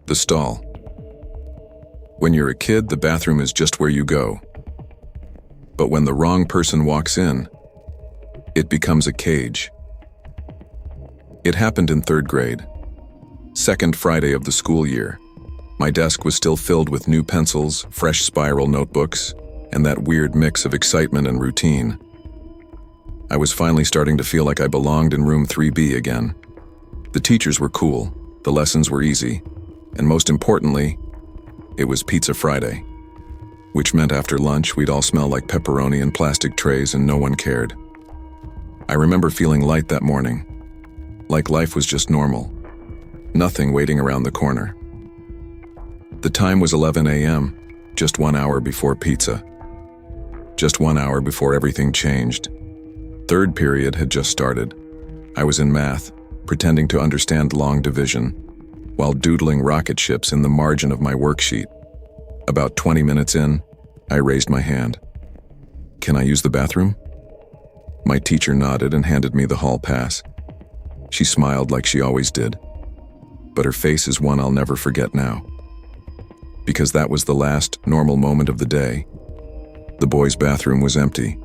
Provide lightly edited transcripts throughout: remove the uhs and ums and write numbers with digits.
The stall. When you're a kid, the bathroom is just where you go. But when the wrong person walks in, it becomes a cage. It happened in 3rd grade. Second Friday of the school year. My desk was still filled with new pencils, fresh spiral notebooks, and that weird mix of excitement and routine. I was finally starting to feel like I belonged in room 3B again. The teachers were cool, the lessons were easy, and most importantly, it was Pizza Friday, which meant after lunch we'd all smell like pepperoni in plastic trays and no one cared. I remember feeling light that morning, like life was just normal, nothing waiting around the corner. The time was 11 a.m., just 1 hour before pizza. Just 1 hour before everything changed. 3rd period had just started. I was in math, pretending to understand long division, while doodling rocket ships in the margin of my worksheet. About 20 minutes in, I raised my hand. "Can I use the bathroom?" My teacher nodded and handed me the hall pass. She smiled like she always did, but her face is one I'll never forget now. Because that was the last normal moment of the day. The boys' bathroom was empty.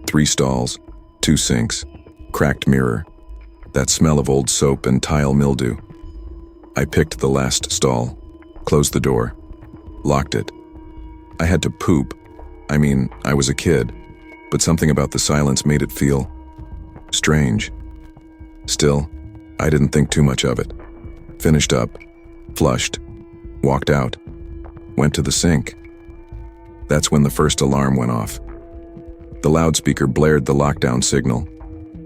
3 stalls, 2 sinks, cracked mirror, that smell of old soap and tile mildew. I picked the last stall, closed the door, locked it. I had to poop. I was a kid, but something about the silence made it feel strange. Still, I didn't think too much of it. Finished up, flushed, walked out, went to the sink. That's when the first alarm went off. The loudspeaker blared the lockdown signal.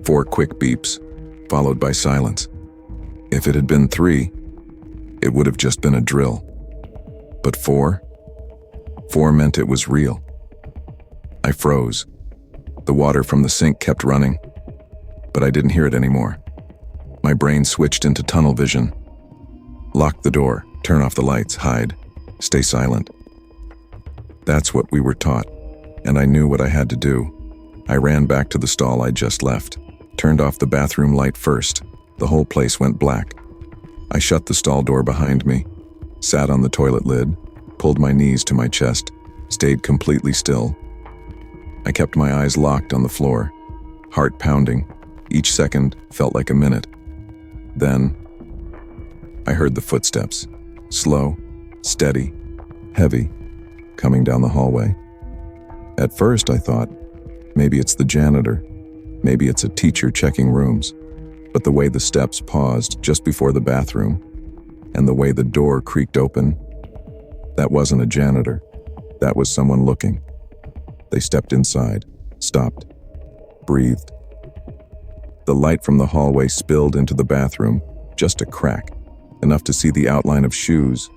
4 quick beeps, followed by silence. If it had been 3, it would have just been a drill. But 4? 4 meant it was real. I froze. The water from the sink kept running, but I didn't hear it anymore. My brain switched into tunnel vision. Lock the door, turn off the lights, hide, stay silent. That's what we were taught, and I knew what I had to do. I ran back to the stall I'd just left, turned off the bathroom light first. The whole place went black. I shut the stall door behind me, sat on the toilet lid, pulled my knees to my chest, stayed completely still. I kept my eyes locked on the floor, heart pounding. Each second felt like a minute. Then, I heard the footsteps, slow, steady, heavy, coming down the hallway. At first I thought, maybe it's the janitor, maybe it's a teacher checking rooms. But the way the steps paused just before the bathroom, and the way the door creaked open, that wasn't a janitor. That was someone looking. They stepped inside, stopped, breathed. The light from the hallway spilled into the bathroom, just a crack, enough to see the outline of shoes,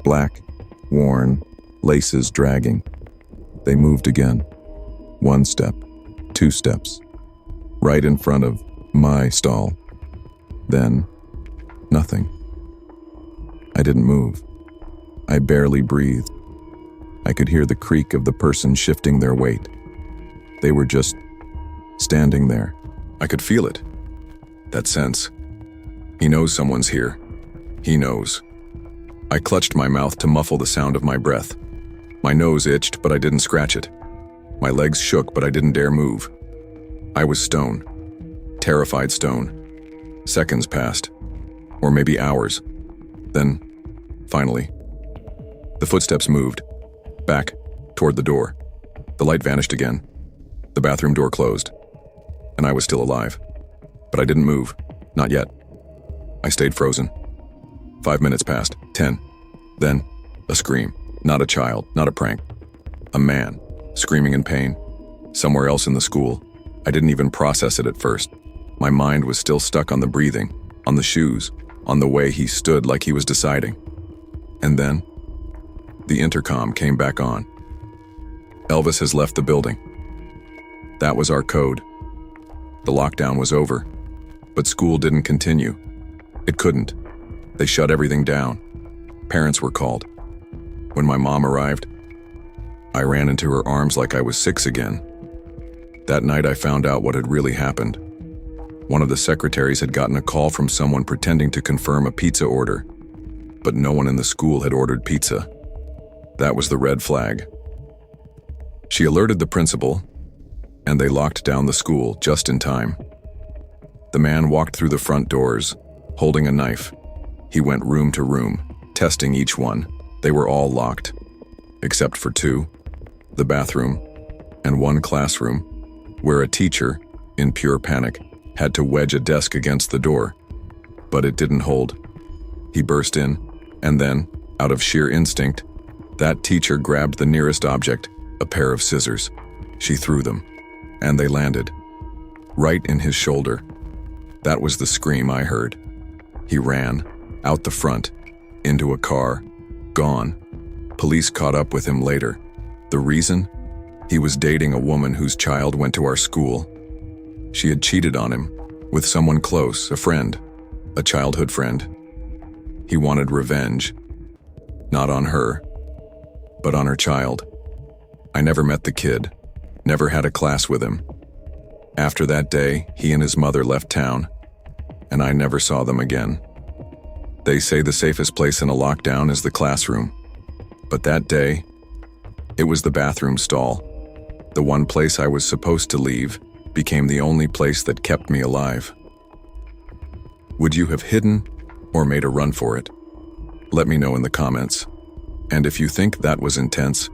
black, worn, laces dragging. They moved again. 1 step, 2 steps, right in front of my stall. Then, nothing. I didn't move. I barely breathed. I could hear the creak of the person shifting their weight. They were just standing there. I could feel it. That sense. He knows someone's here. He knows. I clutched my mouth to muffle the sound of my breath. My nose itched, but I didn't scratch it. My legs shook, but I didn't dare move. I was stone. Terrified stone. Seconds passed. Or maybe hours. Then, finally, the footsteps moved. Back, toward the door. The light vanished again. The bathroom door closed. And I was still alive. But I didn't move. Not yet. I stayed frozen. 5 minutes passed. 10. Then, a scream. Not a child, not a prank. A man, screaming in pain. Somewhere else in the school. I didn't even process it at first. My mind was still stuck on the breathing, on the shoes, on the way he stood like he was deciding. And then, the intercom came back on. Elvis has left the building. That was our code. The lockdown was over, but school didn't continue. It couldn't. They shut everything down. Parents were called. When my mom arrived, I ran into her arms like I was 6 again. That night I found out what had really happened. One of the secretaries had gotten a call from someone pretending to confirm a pizza order, but no one in the school had ordered pizza. That was the red flag. She alerted the principal, and they locked down the school just in time. The man walked through the front doors, holding a knife. He went room to room, testing each one. They were all locked, except for two, the bathroom and one classroom, where a teacher, in pure panic, had to wedge a desk against the door. But it didn't hold. He burst in, and then, out of sheer instinct, that teacher grabbed the nearest object, a pair of scissors. She threw them, and they landed right in his shoulder. That was the scream I heard. He ran, out the front, into a car, gone. Police caught up with him later. The reason? He was dating a woman whose child went to our school. She had cheated on him, with someone close, a friend, a childhood friend. He wanted revenge, not on her, but on her child. I never met the kid, never had a class with him. After that day, he and his mother left town, and I never saw them again. They say the safest place in a lockdown is the classroom, but that day, it was the bathroom stall. The one place I was supposed to leave became the only place that kept me alive. Would you have hidden or made a run for it? Let me know in the comments. And if you think that was intense,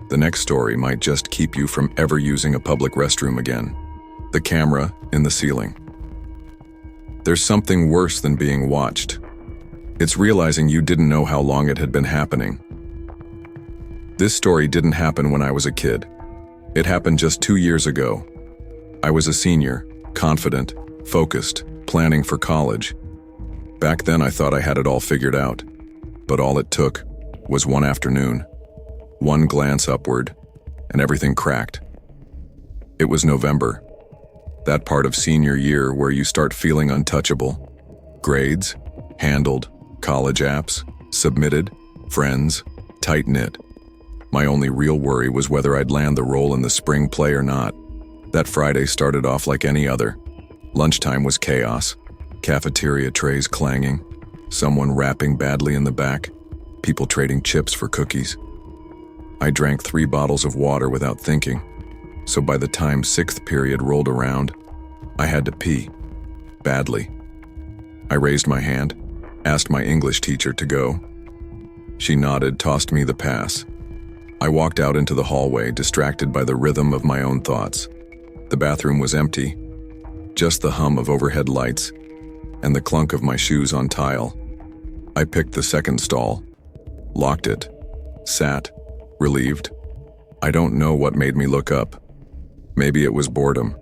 the next story might just keep you from ever using a public restroom again. The camera in the ceiling. There's something worse than being watched. It's realizing you didn't know how long it had been happening. This story didn't happen when I was a kid. It happened just 2 years ago. I was a senior, confident, focused, planning for college. Back then I thought I had it all figured out, but all it took was one afternoon, one glance upward, and everything cracked. It was November, that part of senior year where you start feeling untouchable. Grades, handled, college apps, submitted, friends, tight-knit. My only real worry was whether I'd land the role in the spring play or not. That Friday started off like any other. Lunchtime was chaos. Cafeteria trays clanging, someone rapping badly in the back, people trading chips for cookies. I drank 3 bottles of water without thinking, so by the time 6th period rolled around, I had to pee. Badly. I raised my hand, asked my English teacher to go. She nodded, tossed me the pass. I walked out into the hallway, distracted by the rhythm of my own thoughts. The bathroom was empty, just the hum of overhead lights and the clunk of my shoes on tile. I picked the second stall, locked it, sat, relieved. I don't know what made me look up. Maybe it was boredom,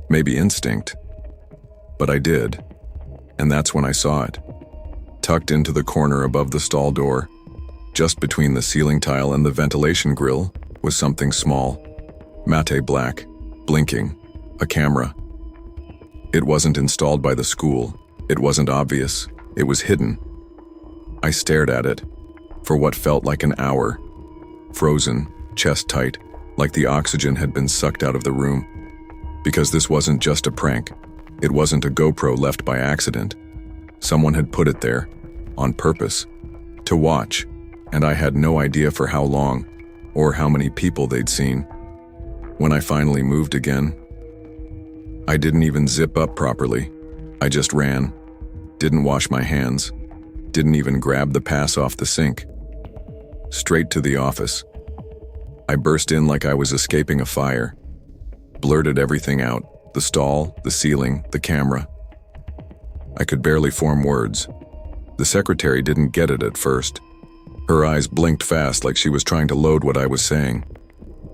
maybe instinct. But I did, and that's when I saw it. Tucked into the corner above the stall door, just between the ceiling tile and the ventilation grill, was something small, matte black, blinking, a camera. It wasn't installed by the school, it wasn't obvious, it was hidden. I stared at it, for what felt like an hour, frozen, chest tight, like the oxygen had been sucked out of the room. Because this wasn't just a prank, it wasn't a GoPro left by accident. Someone had put it there, on purpose, to watch, and I had no idea for how long, or how many people they'd seen. When I finally moved again, I didn't even zip up properly. I just ran, didn't wash my hands, didn't even grab the pass off the sink. Straight to the office. I burst in like I was escaping a fire, blurted everything out, the stall, the ceiling, the camera. I could barely form words. The secretary didn't get it at first. Her eyes blinked fast like she was trying to load what I was saying.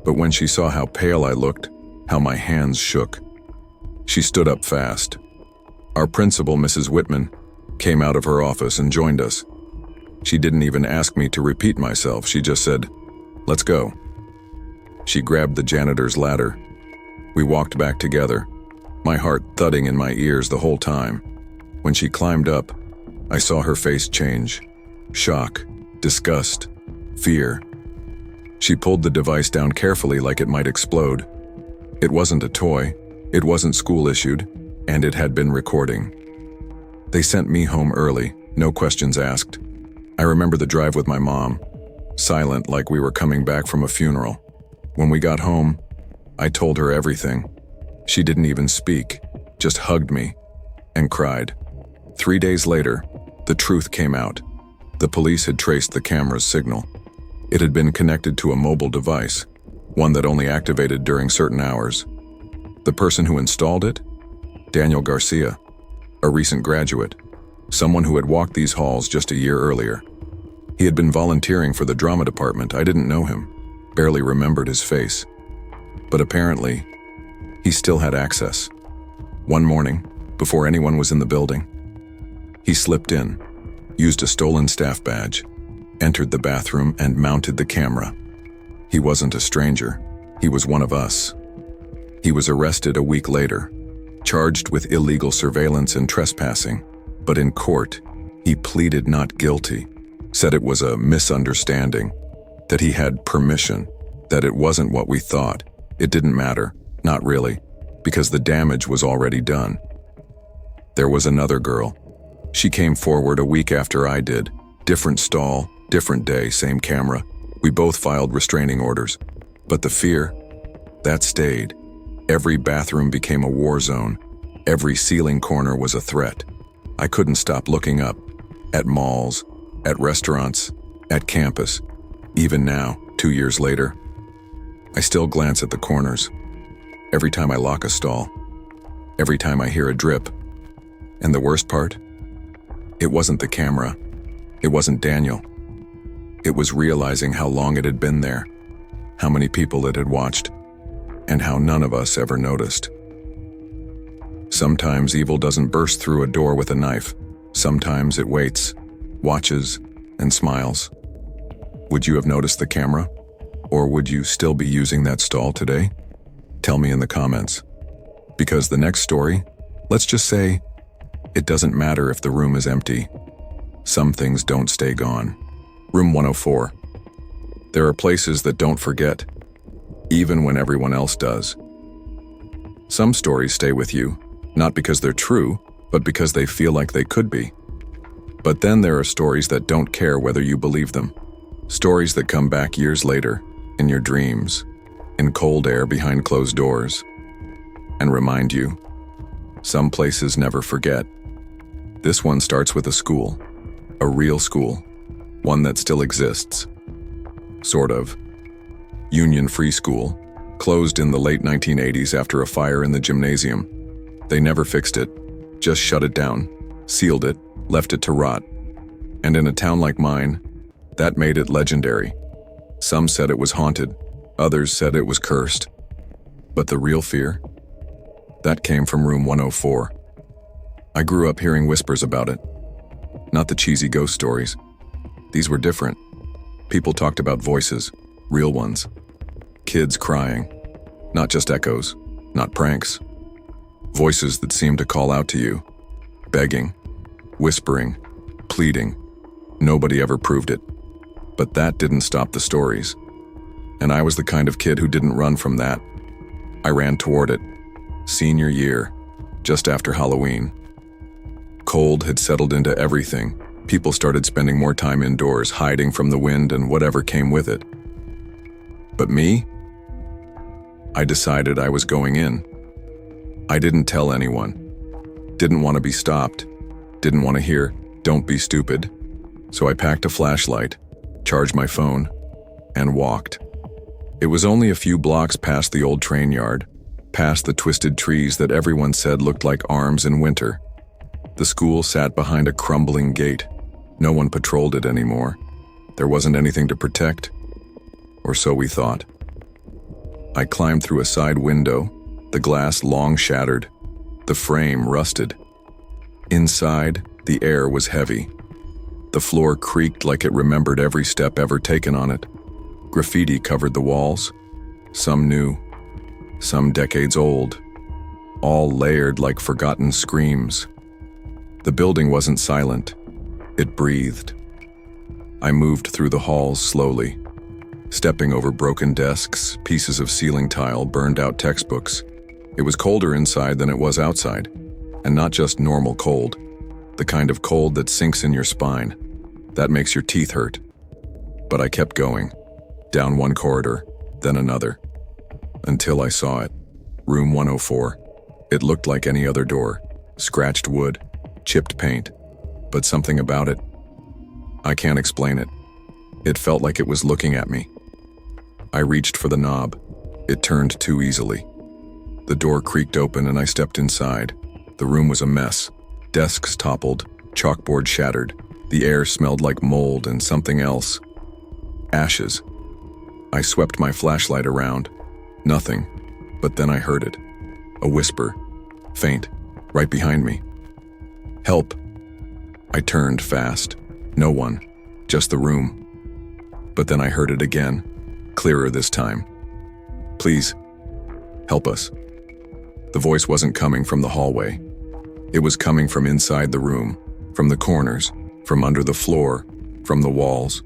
But when she saw how pale I looked, how my hands shook, she stood up fast. Our principal, Mrs. Whitman, came out of her office and joined us. She didn't even ask me to repeat myself, she just said, "Let's go." She grabbed the janitor's ladder. We walked back together, my heart thudding in my ears the whole time. When she climbed up, I saw her face change. Shock, disgust, fear. She pulled the device down carefully like it might explode. It wasn't a toy, it wasn't school-issued, and it had been recording. They sent me home early, no questions asked. I remember the drive with my mom, silent like we were coming back from a funeral. When we got home, I told her everything. She didn't even speak, just hugged me and cried. 3 days later, the truth came out. The police had traced the camera's signal. It had been connected to a mobile device, one that only activated during certain hours. The person who installed it? Daniel Garcia, a recent graduate, someone who had walked these halls just a year earlier. He had been volunteering for the drama department. I didn't know him, barely remembered his face. But apparently, he still had access. One morning, before anyone was in the building, he slipped in, used a stolen staff badge, entered the bathroom and mounted the camera. He wasn't a stranger. He was one of us. He was arrested a week later, charged with illegal surveillance and trespassing, but in court, he pleaded not guilty, said it was a misunderstanding, that he had permission, that it wasn't what we thought. It didn't matter, not really, because the damage was already done. There was another girl. She came forward a week after I did. Different stall, different day, same camera. We both filed restraining orders. But the fear, that stayed. Every bathroom became a war zone. Every ceiling corner was a threat. I couldn't stop looking up, at malls, at restaurants, at campus. Even now, 2 years later, I still glance at the corners. Every time I lock a stall, every time I hear a drip. And the worst part? It wasn't the camera. It wasn't Daniel. It was realizing how long it had been there, how many people it had watched, and how none of us ever noticed. Sometimes evil doesn't burst through a door with a knife. Sometimes it waits, watches, and smiles. Would you have noticed the camera? Or would you still be using that stall today? Tell me in the comments. Because the next story, let's just say, it doesn't matter if the room is empty. Some things don't stay gone. Room 104. There are places that don't forget, even when everyone else does. Some stories stay with you, not because they're true, but because they feel like they could be. But then there are stories that don't care whether you believe them. Stories that come back years later, in your dreams, in cold air behind closed doors, and remind you, some places never forget. This one starts with a school, a real school, one that still exists. Sort of. Union Free School, closed in the late 1980s after a fire in the gymnasium. They never fixed it, just shut it down, sealed it, left it to rot. And in a town like mine, that made it legendary. Some said it was haunted, others said it was cursed. But the real fear? That came from room 104. I grew up hearing whispers about it. Not the cheesy ghost stories. These were different. People talked about voices, real ones. Kids crying. Not just echoes, not pranks. Voices that seemed to call out to you. Begging, whispering, pleading. Nobody ever proved it. But that didn't stop the stories. And I was the kind of kid who didn't run from that. I ran toward it. Senior year, just after Halloween. Cold had settled into everything. People started spending more time indoors, hiding from the wind and whatever came with it. But me? I decided I was going in. I didn't tell anyone. Didn't want to be stopped. Didn't want to hear, "Don't be stupid." So I packed a flashlight, charged my phone, and walked. It was only a few blocks past the old train yard, past the twisted trees that everyone said looked like arms in winter. The school sat behind a crumbling gate. No one patrolled it anymore. There wasn't anything to protect, or so we thought. I climbed through a side window, the glass long shattered, the frame rusted. Inside, the air was heavy. The floor creaked like it remembered every step ever taken on it. Graffiti covered the walls, some new, some decades old, all layered like forgotten screams. The building wasn't silent. It breathed. I moved through the halls slowly, stepping over broken desks, pieces of ceiling tile, burned out textbooks. It was colder inside than it was outside, and not just normal cold, the kind of cold that sinks in your spine. That makes your teeth hurt. But I kept going, down one corridor, then another, until I saw it. Room 104. It looked like any other door, scratched wood, chipped paint, but something about it. I can't explain it. It felt like it was looking at me. I reached for the knob. It turned too easily. The door creaked open and I stepped inside. The room was a mess. Desks toppled, chalkboard shattered. The air smelled like mold and something else. Ashes. I swept my flashlight around. Nothing. But then I heard it. A whisper. Faint. Right behind me. Help. I turned fast. No one. Just the room. But then I heard it again. Clearer this time. Please. Help us. The voice wasn't coming from the hallway. It was coming from inside the room, from the corners, from under the floor, from the walls.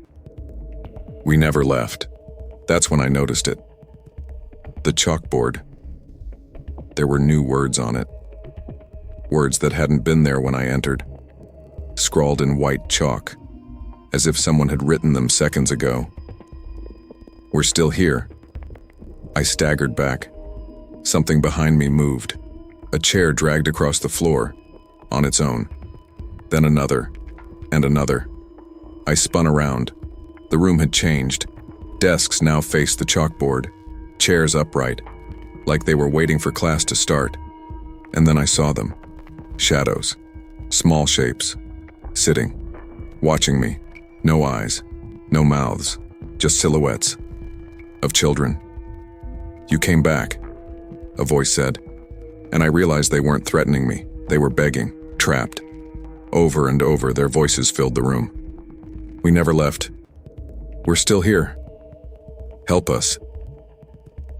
We never left. That's when I noticed it. The chalkboard. There were new words on it. Words that hadn't been there when I entered. Scrawled in white chalk, as if someone had written them seconds ago. We're still here. I staggered back. Something behind me moved. A chair dragged across the floor, on its own. Then another, and another. I spun around. The room had changed. Desks now faced the chalkboard, chairs upright, like they were waiting for class to start. And then I saw them. Shadows. Small shapes. Sitting. Watching me. No eyes. No mouths. Just silhouettes. Of children. You came back, a voice said. And I realized they weren't threatening me. They were begging, trapped. Over and over, their voices filled the room. We never left. We're still here. Help us.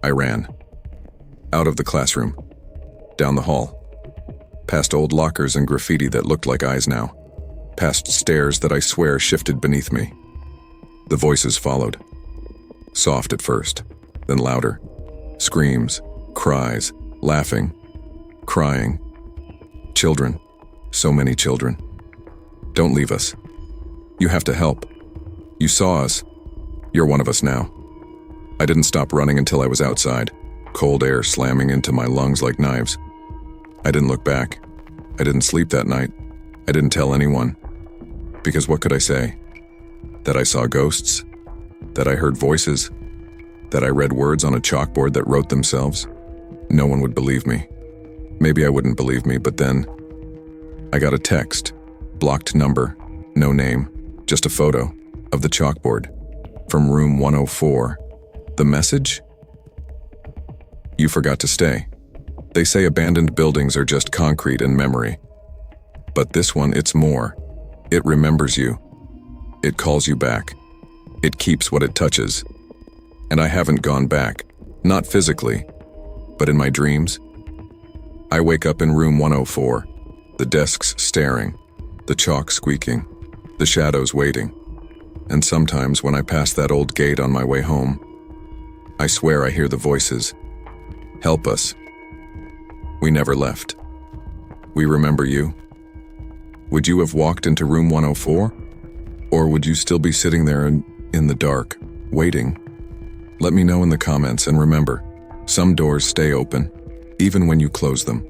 I ran. Out of the classroom. Down the hall. Past old lockers and graffiti that looked like eyes now. Past stairs that I swear shifted beneath me. The voices followed. Soft at first, then louder. Screams, cries, laughing, crying. Children. So many children. Don't leave us. You have to help. You saw us. You're one of us now. I didn't stop running until I was outside, cold air slamming into my lungs like knives. I didn't look back. I didn't sleep that night. I didn't tell anyone. Because what could I say? That I saw ghosts? That I heard voices? That I read words on a chalkboard that wrote themselves? No one would believe me. Maybe I wouldn't believe me, but then I got a text. Blocked number, no name, just a photo of the chalkboard from room 104. The message? You forgot to stay. They say abandoned buildings are just concrete and memory. But this one, it's more. It remembers you. It calls you back. It keeps what it touches. And I haven't gone back, not physically, but in my dreams. I wake up in room 104, the desks staring, the chalk squeaking, the shadows waiting. And sometimes when I pass that old gate on my way home, I swear I hear the voices. Help us. We never left. We remember you. Would you have walked into room 104? Or would you still be sitting there in the dark, waiting? Let me know in the comments, and remember, some doors stay open, even when you close them.